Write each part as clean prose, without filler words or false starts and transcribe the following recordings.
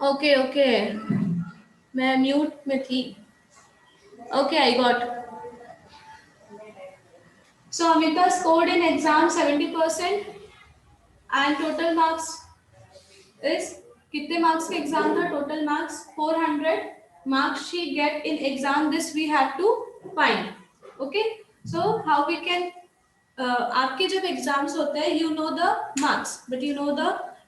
Okay okay, मैं mute में थी. Okay, I got. So Amita scored in exam 70% and total marks is, कितने marks का एग्जाम था? Total marks 400 marks she get in exam. This we have to find. Okay, so how we can, आपके जब exams होते हैं you know the marks but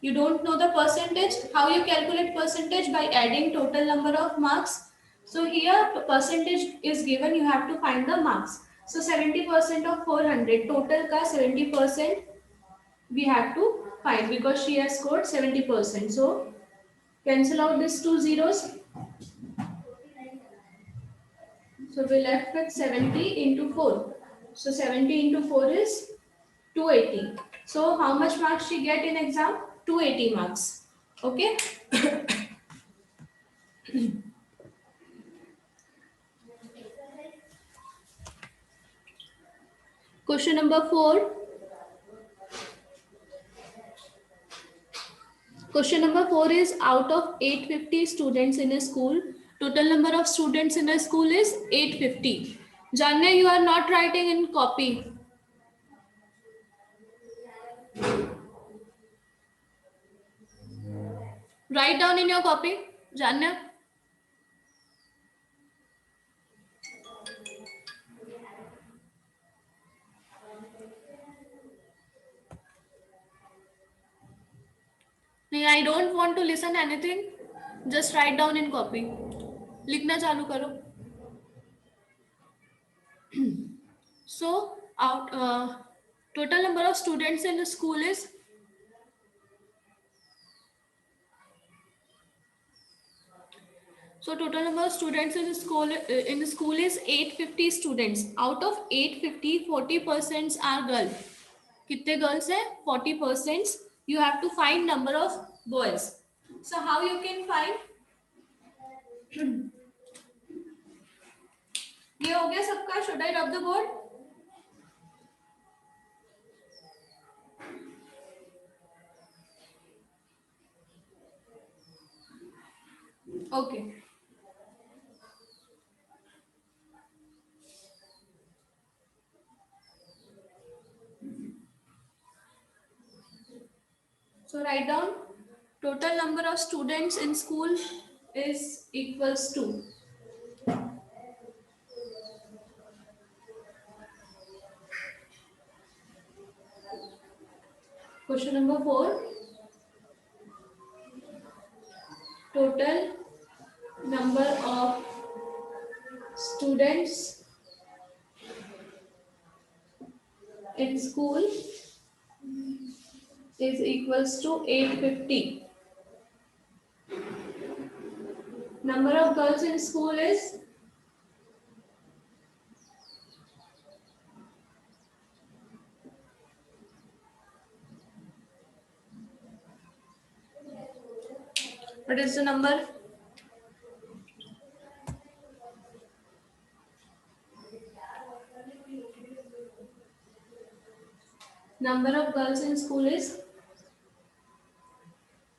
you don't know the percentage. How you calculate percentage? By adding total number of marks. So here percentage is given, you have to find the marks. So 70% of 400, total ka 70% we have to find because she has scored 70%. So cancel out these two zeros. So we left with 70 into 4. So 70 into 4 is 280. So how much marks she get in exam? 280 marks. Okay. Question number 4. Question number 4 is, out of 850 students in a school, total number of students in a school is 850. Janya, you are not writing in copy. Write down in your copy, Janya. नहीं, I don't want to listen anything. Just write down in copy. लिखना चालू करो. So total number of students in the school is, so total number of students in the school is 850 students. Out of 850, 40% are girls. कितने girls हैं? 40%. You have to find number of boys. So how you can find? ये हो गया सबका. Should I rub the board? Okay. So write down, total number of students in school is equals to, question number 4, total number of students in school is equals to 850. Number of girls in school is, what is the number? Number of girls in school is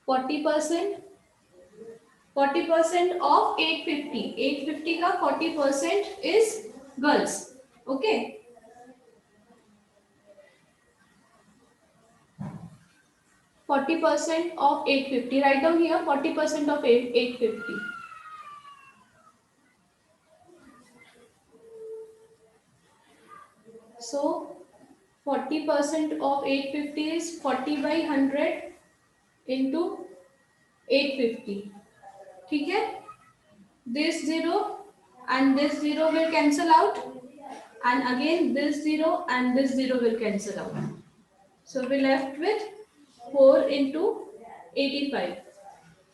40%. 40% of 850. 850 का 40% is girls. Okay. 40% of 850. Write down here 40% of 850. So 40% of 850 is 40 by 100 into 850. ठीक है? This 0 and this 0 will cancel out, and again this 0 and this 0 will cancel out. So we left with 4 into 85.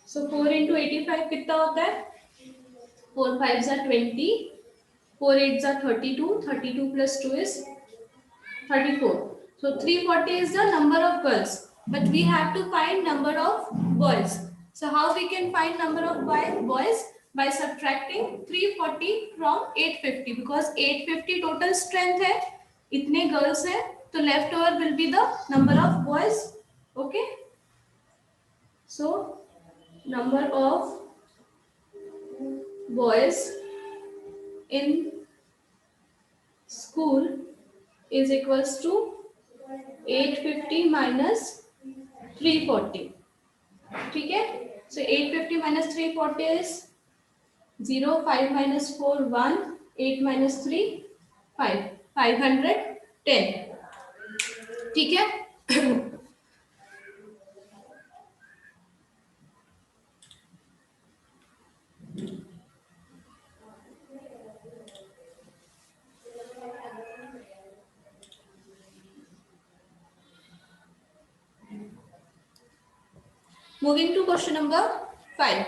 So 4 into 85 कितना होता है? 4 5s are 20, 4 8s are 32, 32 plus 2 is 34. So 340 is the number of girls, but we have to find number of boys. So how we can find number of boys? By subtracting 340 from 850, because 850 total strength है, इतने girls हैं, तो left over will be the number of boys. Okay. So number of boys in school is equals to 850 minus 340. ठीक है, so 850 minus 340 is 0, 5 minus 4 1, 8 minus 3 5, 510. ठीक है. Moving to question number 5.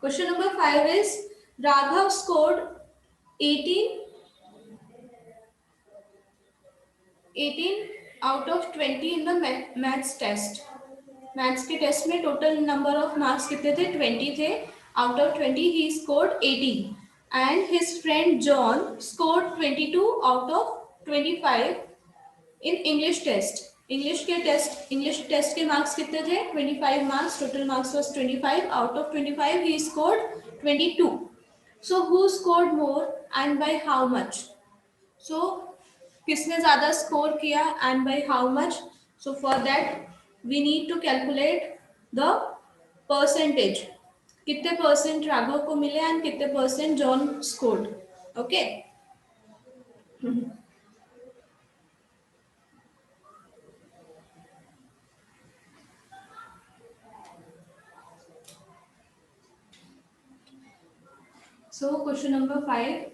Question number 5 is Raghav scored 18 out of 20 in the maths test. Maths के test में total number of marks कितने थे? 20 थे. Out of 20 he scored 18 and his friend John scored 22 out of 25 in English test. English test के marks कितने थे? 25 मार्क्स. Total marks was 25. Out of 25 he scored 22. So who scored more and by how much? So किसने ज्यादा score किया and by how much? So for that we need to calculate the percentage. कितने percent Raghav को मिले and कितने percent John scored. Okay, so question number 5.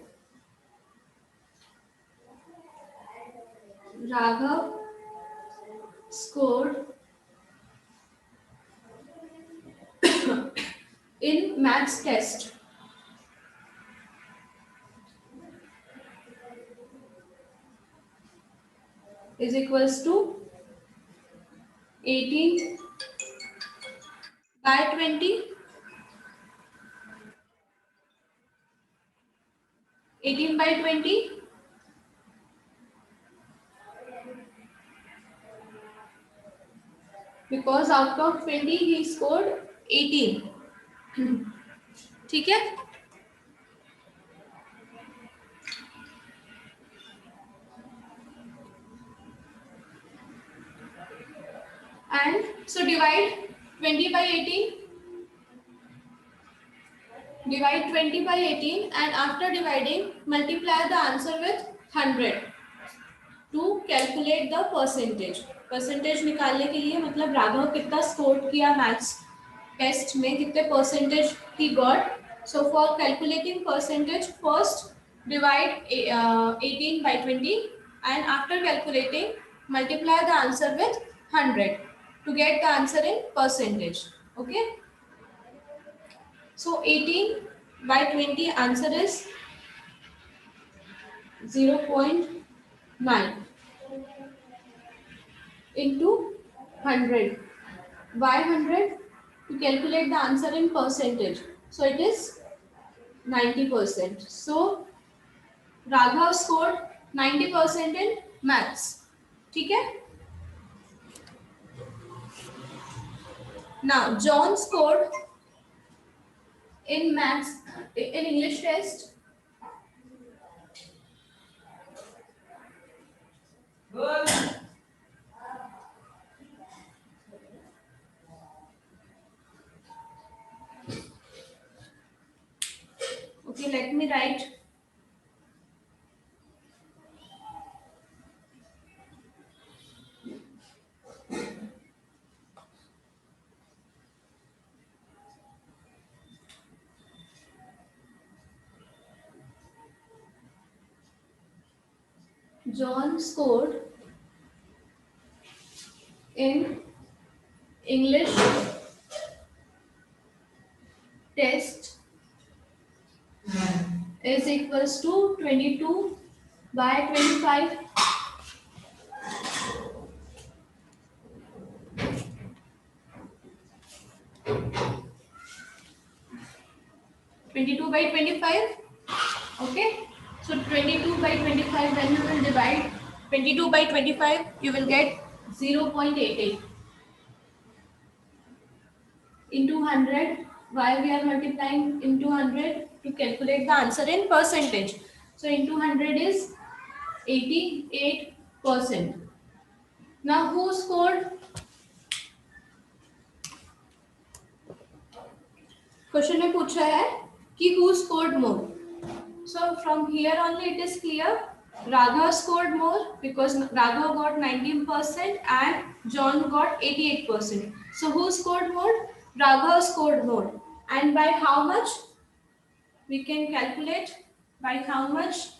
Raghav scored in maths test is equals to 18 by 20. 18 by 20. Because out of 20 he scored 18. ठीक है. And so divide 20 by 18. Divide 20 by 18 and after dividing multiply the answer with 100 to calculate the percentage. Percentage निकालने के लिए मतलब राघव कितना score किया maths test में, कितने percentage he got. So for calculating percentage first divide 18 by 20 and after calculating multiply the answer with 100 to get the answer in percentage. Okay, so 18 by 20 answer is 0.9 into 100. Why 100? To calculate the answer in percentage. So it is 90%. So Raghav scored 90% in maths. ठीक है. Now John scored in maths in English test. Okay, let me write. John scored in English test is equals to 22 by 25. 22 by 25. Okay, so 22 by 25, when you will divide 22 by 25, you will get 0.88 into 100. Why we are multiplying into 100? To calculate the answer in percentage. So into 100 is 88%. Now who scored? Question में पूछा है कि who scored more? So from here only it is clear. Raghav scored more because Raghav got 19% and John got 88%. So who scored more? Raghav scored more. And by how much? We can calculate by how much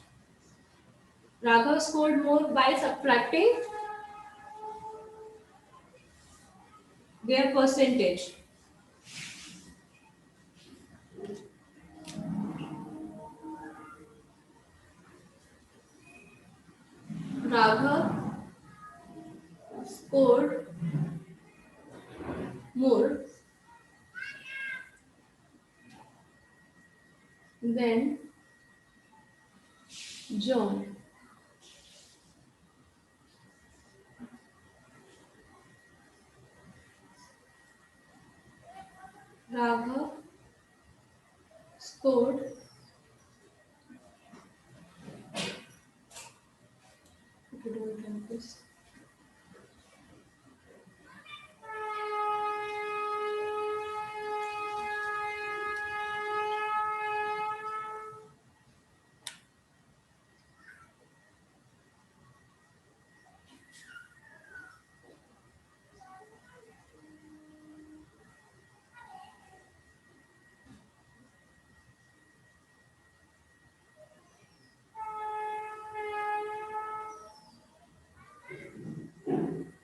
Raghav scored more by subtracting their percentage. Raghav scored more than John. Raghav scored this.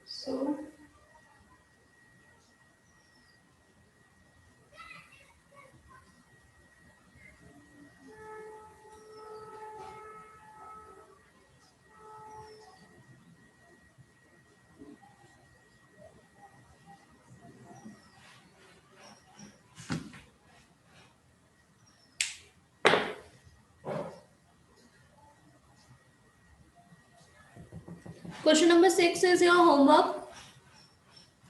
So question number 6 is your homework.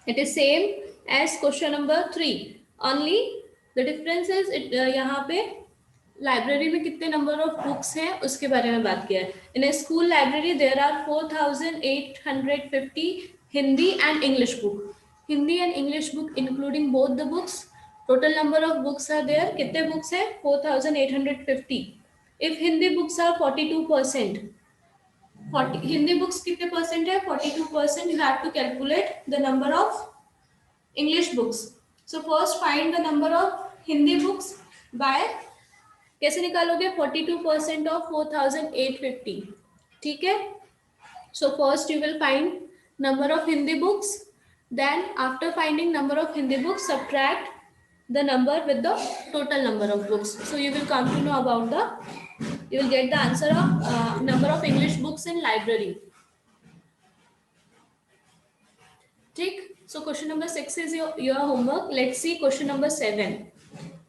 It is same as question number 3. Only the difference is यहाँ पे library में कितने number of books हैं उसके बारे में बात किया है. In a school library there are 4850 Hindi and English book. Hindi and English book including both the books. Total number of books are there. कितने बुक्स हैं? 4850. If Hindi books are 42%. 40 Hindi books कितने परसेंट है? 42%. You have to calculate the number of English books. So first find the number of Hindi books by कैसे निकालोगे? 42% of 4850. ठीक है. So first you will find number of Hindi books. Then after finding number of Hindi books, subtract the number with the total number of books. So you will come to know about you will get the answer of number of English books in library. ठीक. So question number 6 is your homework. Let's see question number 7.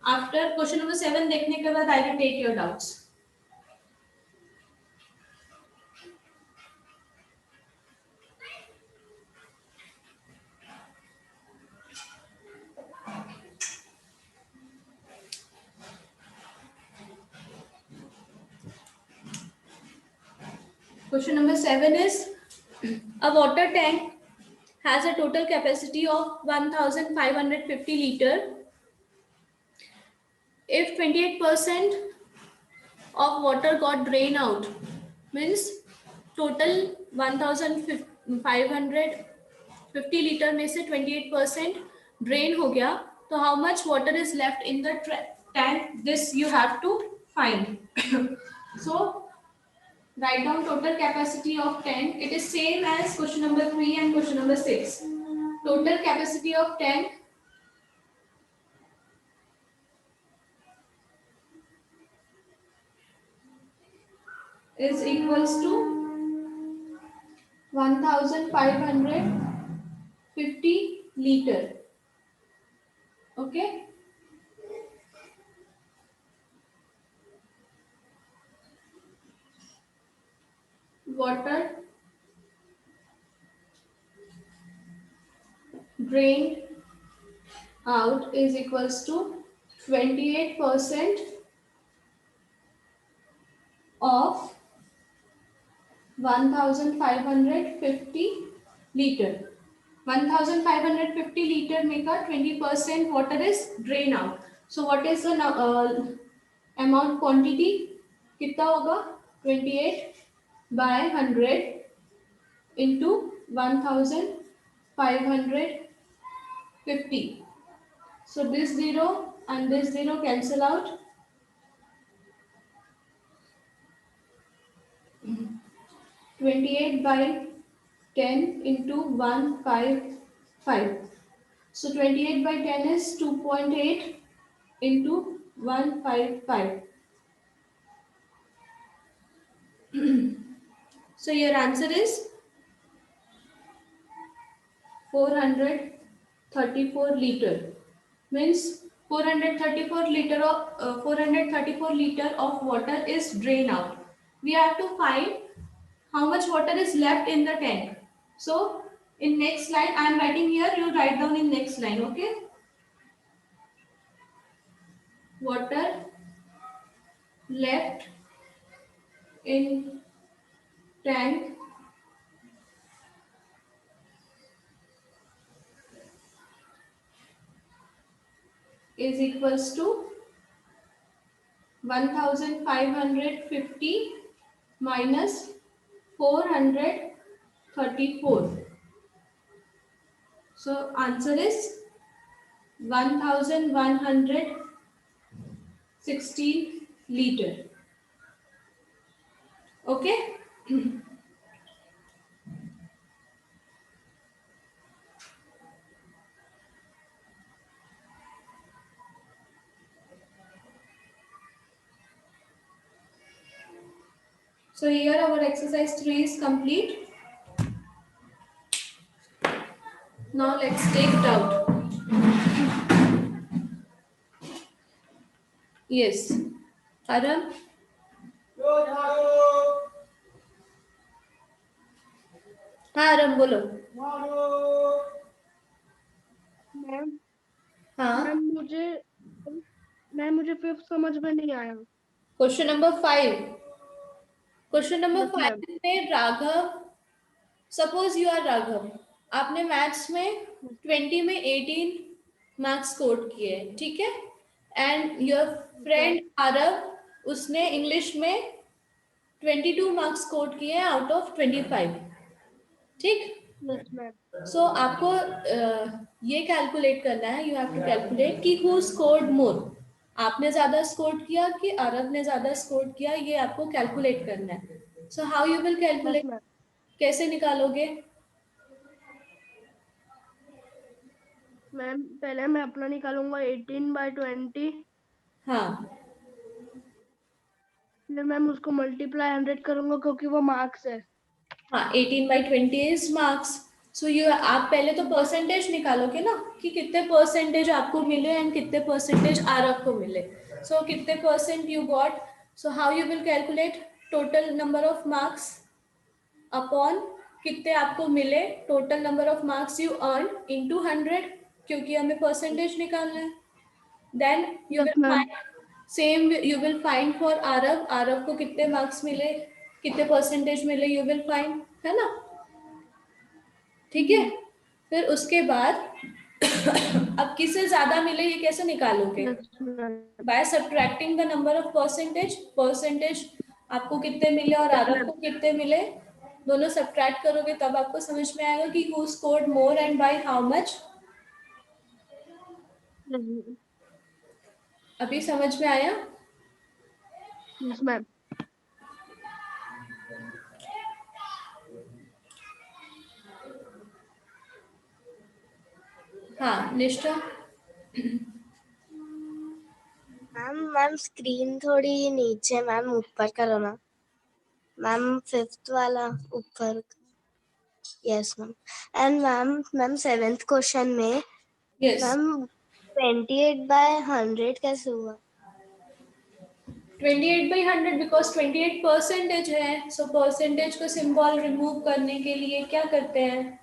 After question number 7 देखने के बाद I will take your doubts. Question number 7 is a water tank has a total capacity of 1550 liter. If 28% of water got drained out, means total 1550 liter में से 28% drain हो गया, तो how much water is left in the tank? This you have to find. So write down total capacity of tank. It is same as question number 3 and question number 6. Total capacity of tank is equals to 1550 liter. Okay. Water drained out is equals to 28% of 1550 liter. 1550 liter में का 20% water is drain out. So what is the amount quantity? कितना होगा? 28/100 into 1550. So this 0 and this 0 cancel out. 28/10 into 155. So 28/10 is 2.8 into 155. So your answer is 434 liter. Means 434 liter of water is drained out. We have to find how much water is left in the tank. So in next line, I am writing here, you write down in next line, okay? Water left in tank is equals to 1550 minus 434. So answer is 1116 liter. Okay. So here our exercise 3 is complete. Now let's take it out. Yes. Aram? हाँ आरम बोलो। Ma'am हाँ मुझे fifth समझ में नहीं आया। Question number 5। Question number Yes, ma'am. 5 में Raghav, suppose you are Raghav, आपने मैथ्स में 20 में 18 मार्क्स स्कोर किए, ठीक है? एंड योर फ्रेंड आरव, उसने इंग्लिश में 22 मार्क्स स्कोर किए आउट ऑफ 25, ठीक? Yes, ma'am. सो आपको ये कैलकुलेट करना है, यू हैव टू कैलकुलेट कि हु स्कोर्ड मोर, आपने ज्यादा स्कोर किया कि अरब ने ज्यादा स्कोर किया, ये आपको कैलकुलेट करना है। सो हाउ यू विल कैलकुलेट, कैसे निकालोगे? मैम पहले मैं अपना निकालूंगा 18/20, हाँ फिर मैम उसको मल्टीप्लाई 100 करूंगा क्योंकि वो मार्क्स है। हाँ 18/20 इज मार्क्स। सो यू, आप पहले तो परसेंटेज निकालोगे ना कि कितने परसेंटेज आपको मिले एंड कितने परसेंटेज आरब को मिले। सो कितने percent you got, so how you will calculate total number of marks upon कितने आपको मिले, total number of marks you earn into 100, क्योंकि हमें परसेंटेज निकालना है। Then you will find same, you will find for Arab, Arab को कितने मार्क्स मिले, कितने परसेंटेज मिले, यू विल फाइंड, है ना? ठीक है। फिर उसके बाद अब किससे ज्यादा मिले ये कैसे निकालोगे? By subtracting the number of percentage. Percentage आपको कितने मिले और आरब को कितने मिले, दोनों सब्ट्रैक्ट करोगे तब आपको समझ में आएगा कि who scored more and by how much. अभी समझ में आया? Yes ma'am. हाँ निष्ठा। मैम स्क्रीन थोड़ी नीचे, मैम ऊपर करो ना मैम, फिफ्थ वाला ऊपर। Yes ma'am. And ma'am 7th question में मैम 28/100 कैसे हुआ? 28/100 बिकॉज 28 परसेंटेज है। सो परसेंटेज को सिंबल रिमूव करने के लिए क्या करते हैं?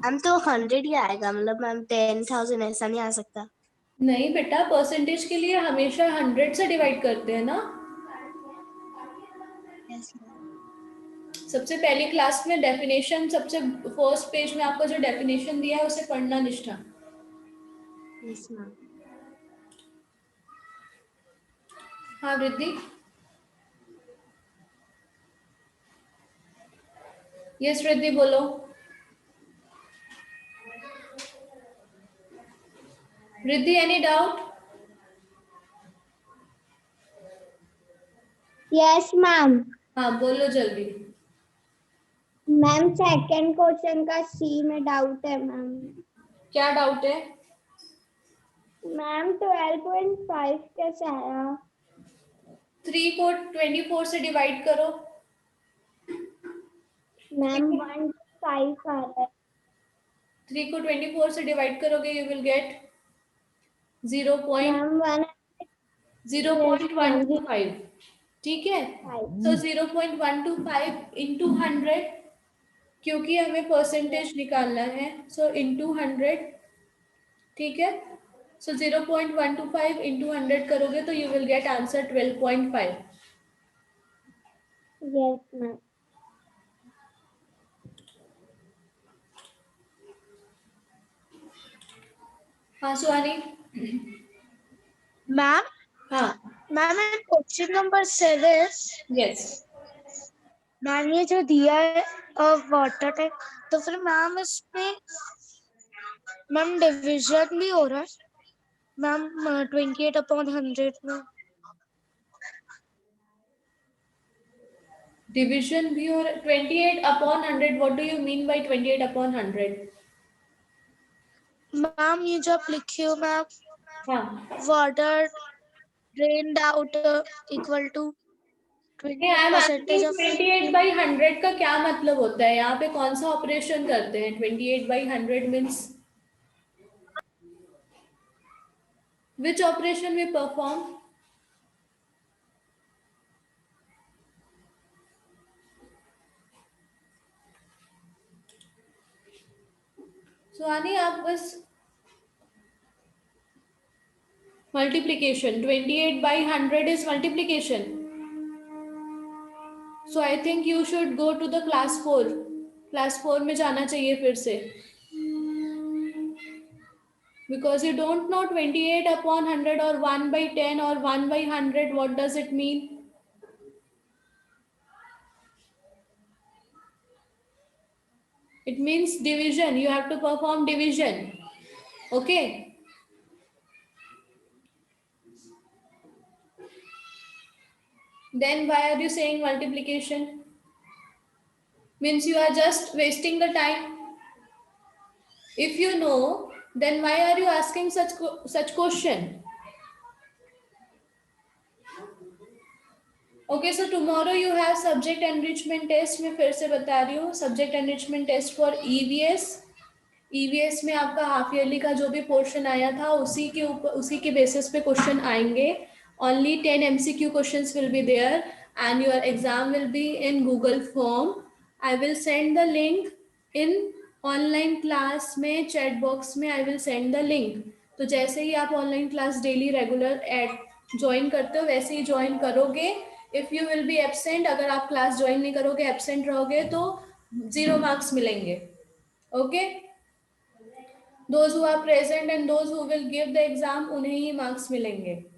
मैम तो 100 ही आएगा, मतलब मैम 10,000 ऐसा नहीं आ सकता। नहीं बेटा, परसेंटेज के लिए हमेशा 100 से डिवाइड करते हैं ना। Yes ma'am. सबसे पहली क्लास में डेफिनेशन, सबसे फर्स्ट पेज में आपको जो डेफिनेशन दिया है उसे पढ़ना निष्ठा। Yes ma'am. हाँ रिद्धि। यस रिद्धि बोलो। Riddhi any doubt? Yes ma'am. हाँ बोलो जल्दी। मैम सेकंड क्वेश्चन का सी में डाउट है मैम। क्या डाउट है? मैम 12.5 कैसे आया? 3 को 24 से डिवाइड करो। मैम 1.5 आ रहा है। 3 को 24 से डिवाइड करोगे यू विल गेट 0.0.125। मैम 1 ठीक है, तो 0.125 इंटू 100, क्योंकि हमें परसेंटेज निकालना है, सो इंटू 100। ठीक है, सो 0.125 इंटू 100 करोगे तो you will get answer 12.5। Yes ma'am. हाँ सुहानी। मैम हाँ ma'am question number 7 yes. Ma'am ये जो दिया है वाटर टैंक, तो फिर मैम इसमें मैम डिवीजन भी हो रहा है मैम 28/100 में। डिविजन भी, और 28/100, what do you mean by 28/100? Ma'am ये जो आप लिखे हो मैम, हाँ, water drained out equal to I am asking 20% of 28/100 का क्या मतलब होता है? यहाँ पे कौन सा ऑपरेशन करते हैं? 28/100 means which operation we perform? Suhani आप बस multiplication, 28/100 is multiplication. So I think you should go to the class 4. Class 4 में जाना चाहिए फिर से, because you don't know 28/100 or 1/10 or 1/100 what does it mean. It means division. You have to perform division. Okay. Then why are you saying multiplication? Means you are just wasting the time. If you know, then why are you asking such question? Okay, so tomorrow you have subject enrichment test. मैं फिर से बता रही हूँ, subject enrichment test for EVS. EVS में आपका half yearly का जो भी पोर्शन आया था उसी के ऊपर, उसी के बेसिस पे क्वेश्चन आएंगे. Only 10 MCQ questions will be there and your exam will be in Google form. I will send the link in online class में chat box में I will send the link. तो जैसे ही आप online class daily regular join करते हो वैसे ही join करोगे. If you will be absent, अगर आप क्लास ज्वाइन नहीं करोगे, एब्सेंट रहोगे तो 0 मार्क्स मिलेंगे. Okay, those who are present and those who will give the exam उन्हें ही मार्क्स मिलेंगे.